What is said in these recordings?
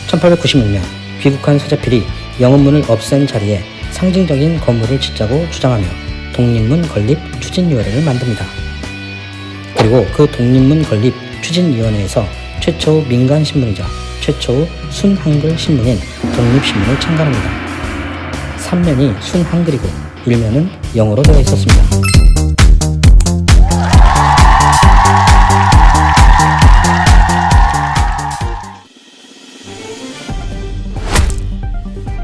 1896년 귀국한 서재필이 영업문을 없앤 자리에 상징적인 건물을 짓자고 주장하며 독립문 건립 추진위원회를 만듭니다. 그리고 그 독립문 건립 추진위원회에서 최초의 민간신문이자 최초의 순한글 신문인 독립신문을 창간합니다. 3면이 순한글이고 1면은 영어로 되어 있었습니다.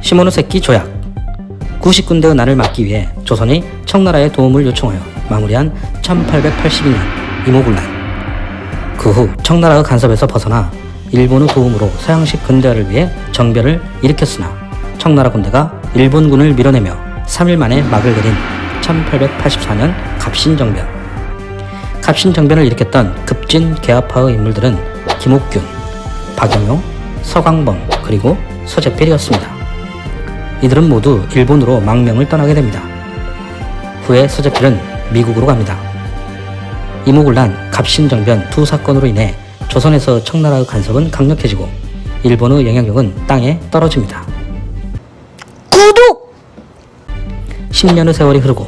시모노세키 조약. 구식군대의 난을 막기 위해 조선이 청나라의 도움을 요청하여 마무리한 1882년 이모군란. 그 후 청나라의 간섭에서 벗어나 일본의 도움으로 서양식 근대화를 위해 정변을 일으켰으나 청나라 군대가 일본군을 밀어내며 3일 만에 막을 내린 1884년 갑신정변. 갑신정변을 일으켰던 급진 개화파의 인물들은 김옥균, 박영효, 서광범 그리고 서재필이었습니다. 이들은 모두 일본으로 망명을 떠나게 됩니다. 후에 서재필은 미국으로 갑니다. 이모군란, 갑신정변 두 사건으로 인해 조선에서 청나라의 간섭은 강력해지고 일본의 영향력은 땅에 떨어집니다. 구독! 10년의 세월이 흐르고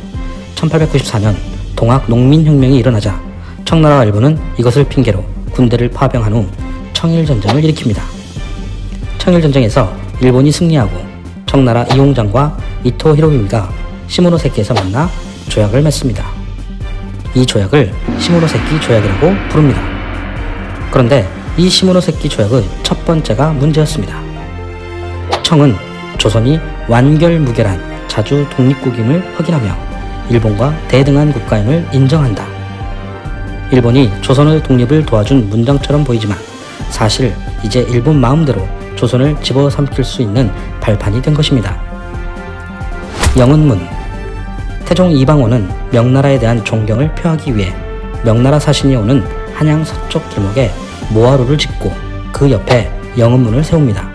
1894년 동학 농민혁명이 일어나자 청나라와 일본은 이것을 핑계로 군대를 파병한 후 청일전쟁을 일으킵니다. 청일전쟁에서 일본이 승리하고 청나라 이홍장과 이토 히로부미가 시모노세키에서 만나 조약을 맺습니다. 이 조약을 시모노세키 조약이라고 부릅니다. 그런데 이 시모노세키 조약의 첫 번째가 문제였습니다. 청은 조선이 완결무결한 자주 독립국임을 확인하며 일본과 대등한 국가임을 인정한다. 일본이 조선의 독립을 도와준 문장처럼 보이지만 사실 이제 일본 마음대로 조선을 집어삼킬 수 있는 발판이 된 것입니다. 영은문. 태종 이방원은 명나라에 대한 존경을 표하기 위해 명나라 사신이 오는 한양 서쪽 길목에 모화루를 짓고 그 옆에 영은문을 세웁니다.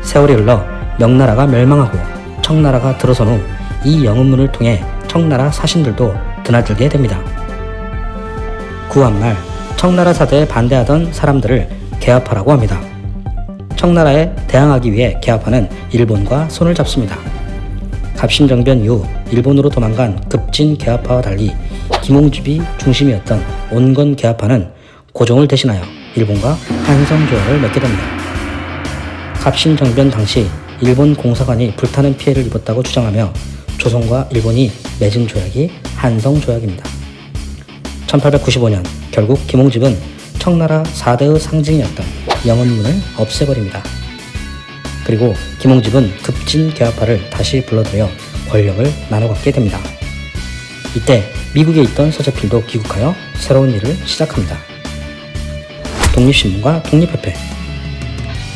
세월이 흘러 명나라가 멸망하고 청나라가 들어선 후 이 영은문을 통해 청나라 사신들도 드나들게 됩니다. 구한말 청나라 사대에 반대하던 사람들을 개화파라고 합니다. 청나라에 대항하기 위해 개화파는 일본과 손을 잡습니다. 갑신정변 이후 일본으로 도망간 급진 개화파와 달리 김홍집이 중심이었던 온건 개화파는 고종을 대신하여 일본과 한성조약을 맺게 됩니다. 갑신정변 당시 일본 공사관이 불타는 피해를 입었다고 주장하며 조선과 일본이 맺은 조약이 한성조약입니다. 1895년 결국 김홍집은 청나라 4대의 상징이었던 영은문을 없애버립니다. 그리고 김홍집은 급진 개화파를 다시 불러들여 권력을 나눠 갖게 됩니다. 이때 미국에 있던 서재필도 귀국하여 새로운 일을 시작합니다. 독립신문과 독립협회.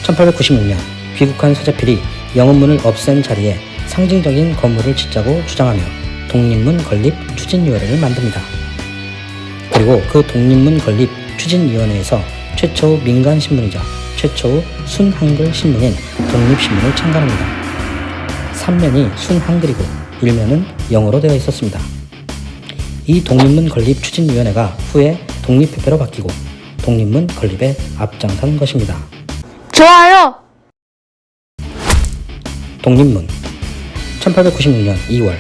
1896년 귀국한 서재필이 영은문을 없앤 자리에 상징적인 건물을 짓자고 주장하며 독립문 건립 추진위원회를 만듭니다. 그리고 그 독립문 건립 추진위원회에서 최초의 민간신문이자 최초의 순한글 신문인 독립신문을 창간합니다. 3면이 순한글이고 1면은 영어로 되어 있었습니다. 이 독립문 건립 추진위원회가 후에 독립협회로 바뀌고 독립문 건립에 앞장선 것입니다. 좋아요! 독립문. 1896년 2월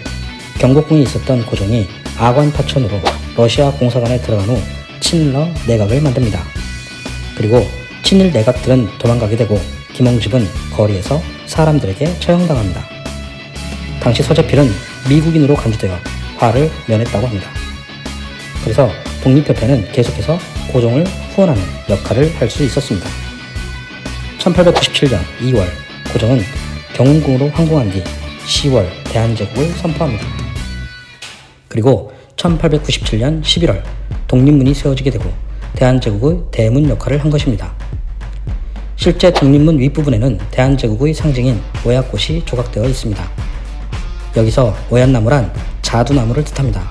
경복궁에 있었던 고종이 아관 파천으로 러시아 공사관에 들어간 후 친러 내각을 만듭니다. 그리고 친일 내각들은 도망가게 되고 김홍집은 거리에서 사람들에게 처형당합니다. 당시 서재필은 미국인으로 간주되어 화를 면했다고 합니다. 그래서 독립협회는 계속해서 고종을 후원하는 역할을 할 수 있었습니다. 1897년 2월 고종은 경운궁으로 황궁한 뒤 10월 대한제국을 선포합니다. 그리고 1897년 11월 독립문이 세워지게 되고 대한제국의 대문 역할을 한 것입니다. 실제 독립문 윗부분에는 대한제국의 상징인 오얏꽃이 조각되어 있습니다. 여기서 오얏나무란 자두나무를 뜻합니다.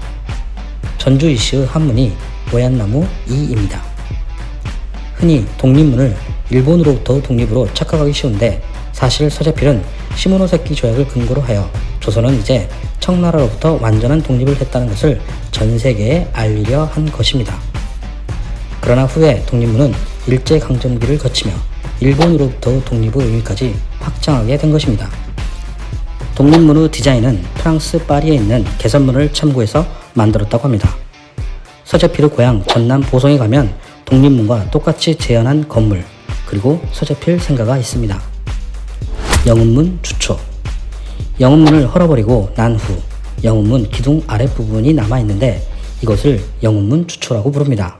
전주 이시의 한문이 오얏나무 이입니다. 흔히 독립문을 일본으로부터 독립으로 착각하기 쉬운데 사실 서재필은 시모노세키 조약을 근거로 하여 조선은 이제 청나라로부터 완전한 독립을 했다는 것을 전 세계에 알리려 한 것입니다. 그러나 후에 독립문은 일제강점기를 거치며 일본으로부터 독립의 의미까지 확장하게 된 것입니다. 독립문의 디자인은 프랑스 파리에 있는 개선문을 참고해서 만들었다고 합니다. 서재필의 고향 전남 보성에 가면 독립문과 똑같이 재현한 건물, 그리고 서재필 생가가 있습니다. 영운문 주초. 영운문을 헐어버리고 난 후 영운문 기둥 아랫부분이 남아있는데 이것을 영운문 주초라고 부릅니다.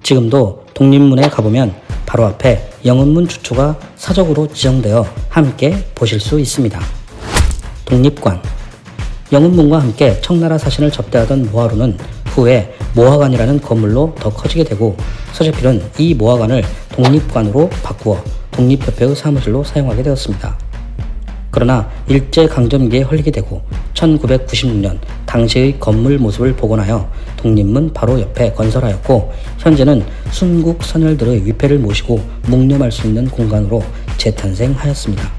지금도 독립문에 가보면 바로 앞에 영운문 주초가 사적으로 지정되어 함께 보실 수 있습니다. 독립관. 영운문과 함께 청나라 사신을 접대하던 모하루는 후에 모화관이라는 건물로 더 커지게 되고 서재필은 이 모화관을 독립관으로 바꾸어 독립협회의 사무실로 사용하게 되었습니다. 그러나 일제강점기에 헐리게 되고 1996년 당시의 건물 모습을 복원하여 독립문 바로 옆에 건설하였고 현재는 순국 선열들의 위패를 모시고 묵념할 수 있는 공간으로 재탄생하였습니다.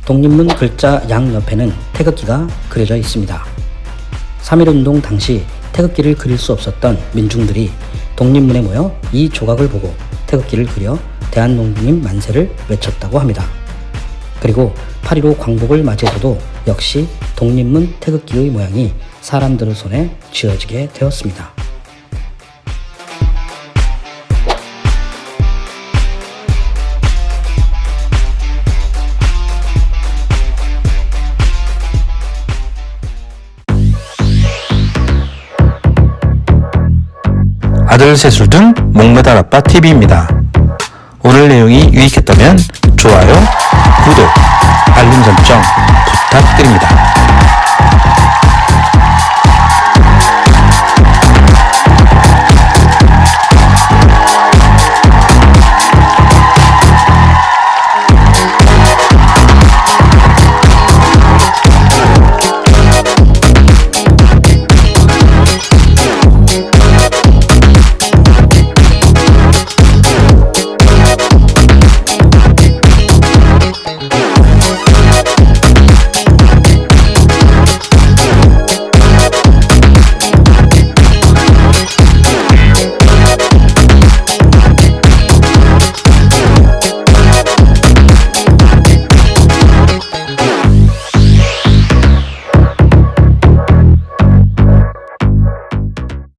독립문 글자 양옆에는 태극기가 그려져 있습니다. 3.1운동 당시 태극기를 그릴 수 없었던 민중들이 독립문에 모여 이 조각을 보고 태극기를 그려 대한농민 만세를 외쳤다고 합니다. 그리고 8.15 광복을 맞이해서도 역시 독립문 태극기의 모양이 사람들의 손에 쥐어지게 되었습니다. 아들 세술 등 목매달 아빠 TV입니다. 오늘 내용이 유익했다면 좋아요, 구독, 알림 설정 부탁드립니다.